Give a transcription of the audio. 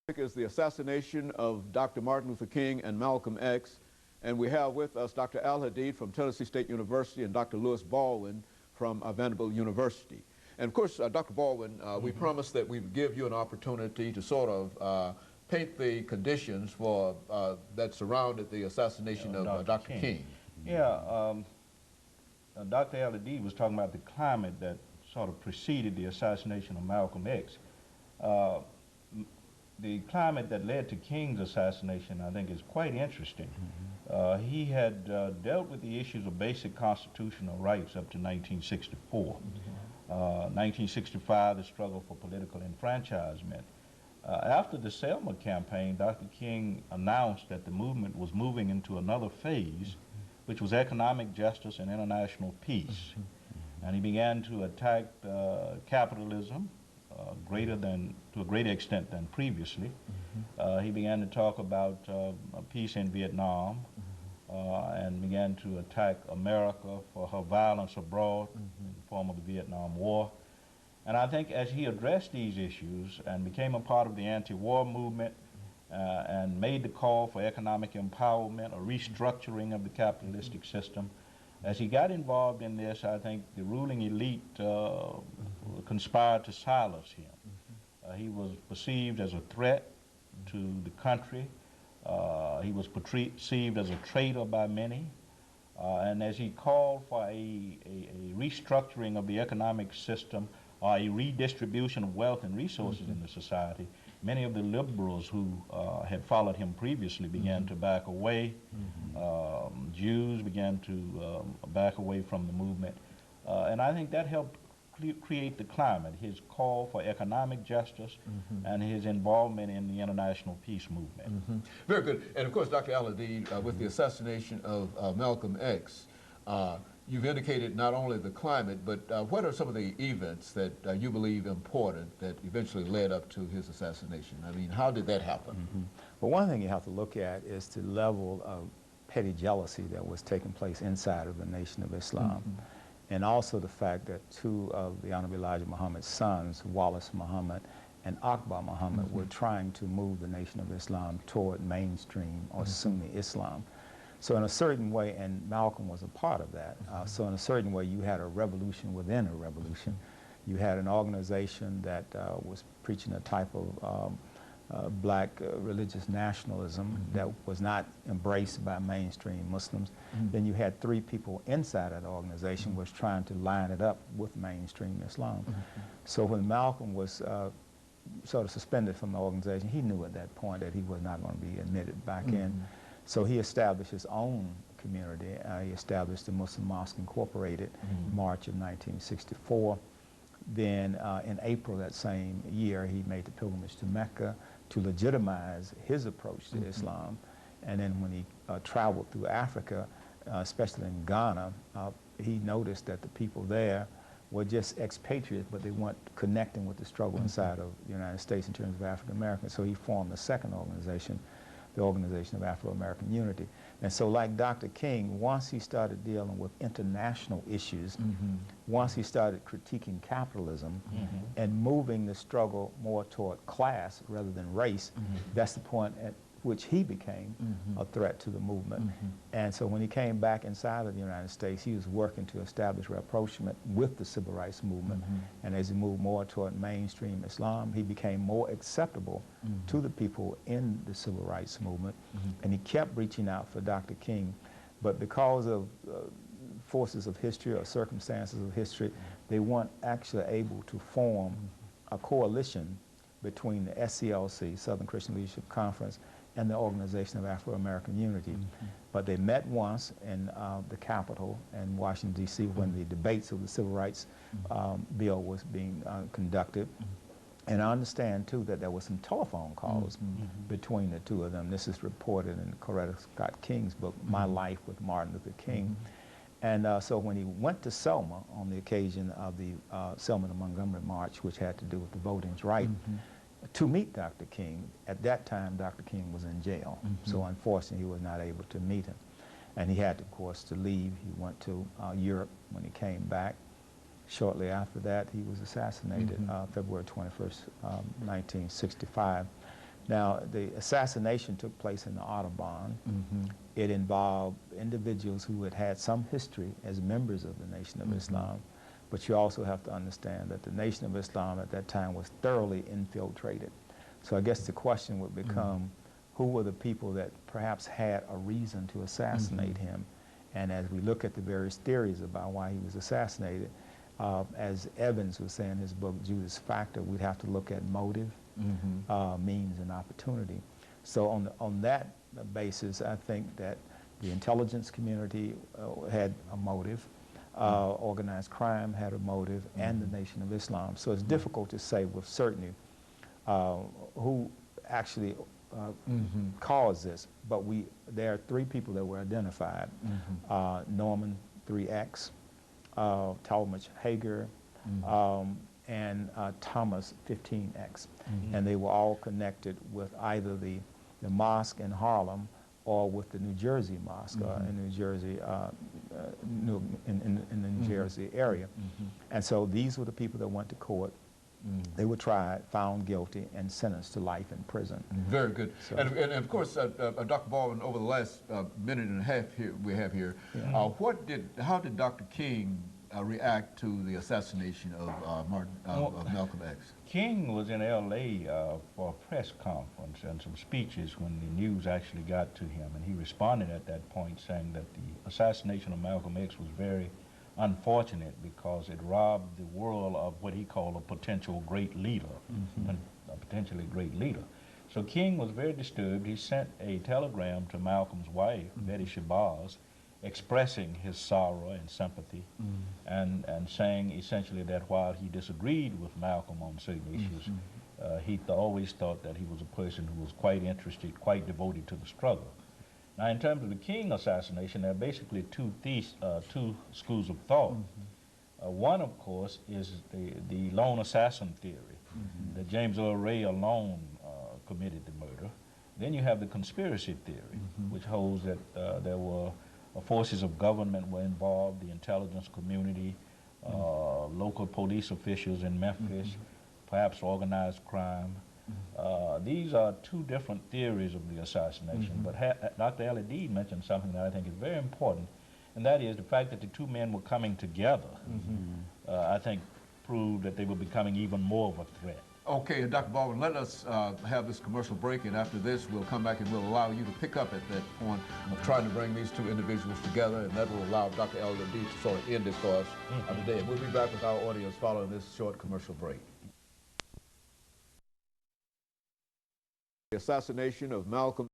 Is the assassination of Dr. Martin Luther King and Malcolm X. And we have with us Dr. Al-Hadid from Tennessee State University and Dr. Baldwin from Vanderbilt University. And of course, Dr. Baldwin, we promised that we would give you an opportunity to sort of paint the conditions for that surrounded the assassination of Dr. King. Yeah, Dr. Al-Hadid was talking about the climate that sort of preceded the assassination of Malcolm X. The climate that led to King's assassination, I think, is quite interesting. He had dealt with the issues of basic constitutional rights up to 1964. 1965, the struggle for political enfranchisement. After the Selma campaign, Dr. King announced that the movement was moving into another phase, which was economic justice and international peace. And he began to attack capitalism to a greater extent than previously. He began to talk about peace in Vietnam and began to attack America for her violence abroad in the form of the Vietnam War. And I think as he addressed these issues and became a part of the anti-war movement and made the call for economic empowerment, a restructuring of the capitalistic system, as he got involved in this, I think the ruling elite conspired to silence him. He was perceived as a threat to the country. He was perceived as a traitor by many. And as he called for a restructuring of the economic system, or a redistribution of wealth and resources in the society, many of the liberals who had followed him previously began to back away. Jews began to back away from the movement. And I think that helped create the climate, his call for economic justice and his involvement in the international peace movement. Very good. And of course, Dr. Al-Hadid, with the assassination of Malcolm X, you've indicated not only the climate, but what are some of the events that you believe important that eventually led up to his assassination? I mean, how did that happen? Well, one thing you have to look at is the level of petty jealousy that was taking place inside of the Nation of Islam. And also the fact that two of the Honorable Elijah Muhammad's sons, Wallace Muhammad and Akbar Muhammad, were trying to move the Nation of Islam toward mainstream or Sunni Islam. So in a certain way, and Malcolm was a part of that, so in a certain way you had a revolution within a revolution. You had an organization that was preaching a type of black religious nationalism that was not embraced by mainstream Muslims. Then you had three people inside that organization was trying to line it up with mainstream Islam. So when Malcolm was sort of suspended from the organization, he knew at that point that he was not going to be admitted back in. So he established his own community. He established the Muslim Mosque Incorporated in March of 1964. Then in April that same year, he made the pilgrimage to Mecca to legitimize his approach to Islam. And then when he traveled through Africa, especially in Ghana, he noticed that the people there were just expatriates, but they weren't connecting with the struggle inside of the United States in terms of African Americans. So he formed a second organization, the Organization of Afro-American Unity. And so like Dr. King, once he started dealing with international issues, once he started critiquing capitalism and moving the struggle more toward class rather than race, that's the point at which he became a threat to the movement. And so when he came back inside of the United States, he was working to establish rapprochement with the civil rights movement. And as he moved more toward mainstream Islam, he became more acceptable to the people in the civil rights movement. And he kept reaching out for Dr. King. But because of forces of history or circumstances of history, they weren't actually able to form a coalition between the SCLC, Southern Christian Leadership Conference, and the Organization of Afro-American Unity. But they met once in the Capitol in Washington, D.C. when the debates of the Civil Rights Bill was being conducted. And I understand, too, that there were some telephone calls between the two of them. This is reported in Coretta Scott King's book, My Life with Martin Luther King. And so when he went to Selma on the occasion of the Selma to Montgomery March, which had to do with the voting rights, to meet Dr. King, at that time Dr. King was in jail. So unfortunately he was not able to meet him. And he had, of course, to leave. He went to Europe. When he came back, shortly after that, he was assassinated February 21st, 1965. Now, the assassination took place in the Audubon. It involved individuals who had had some history as members of the Nation of Islam, but you also have to understand that the Nation of Islam at that time was thoroughly infiltrated. So I guess the question would become, who were the people that perhaps had a reason to assassinate him? And as we look at the various theories about why he was assassinated, as Evans was saying in his book, Judas Factor, we'd have to look at motive, means, and opportunity. So on that basis, I think that the intelligence community had a motive, organized crime had a motive, and the Nation of Islam. So it's difficult to say with certainty who actually caused this, but there are three people that were identified. Norman 3X, Talmadge Hager, and Thomas 15X. And they were all connected with either the mosque in Harlem or with the New Jersey mosque in New Jersey, in the New Jersey area. And so these were the people that went to court. They were tried, found guilty, and sentenced to life in prison. Very good. So, and of course, Dr. Baldwin, over the last minute and a half we have here, how did Dr. King react to the assassination of Malcolm X? King was in L.A. For a press conference and some speeches when the news actually got to him, and he responded at that point saying that the assassination of Malcolm X was very unfortunate because it robbed the world of what he called a potential great leader, a potentially great leader. So King was very disturbed. He sent a telegram to Malcolm's wife, Betty Shabazz, expressing his sorrow and sympathy, and saying essentially that while he disagreed with Malcolm on certain issues, he always thought that he was a person who was quite interested, quite devoted to the struggle. Now, in terms of the King assassination, there are basically two schools of thought. One, of course, is the lone assassin theory, that James Earl Ray alone committed the murder. Then you have the conspiracy theory, which holds that there were forces of government were involved, the intelligence community, local police officials in Memphis, perhaps organized crime. These are two different theories of the assassination, but Dr. Al-Hadid mentioned something that I think is very important, and that is the fact that the two men were coming together, I think proved that they were becoming even more of a threat. Okay, Dr. Baldwin, let us have this commercial break, and after this we'll come back and we'll allow you to pick up at that point of trying to bring these two individuals together, and that will allow Dr. Al-Hadid to sort of end it for us today. And we'll be back with our audience following this short commercial break. The assassination of Malcolm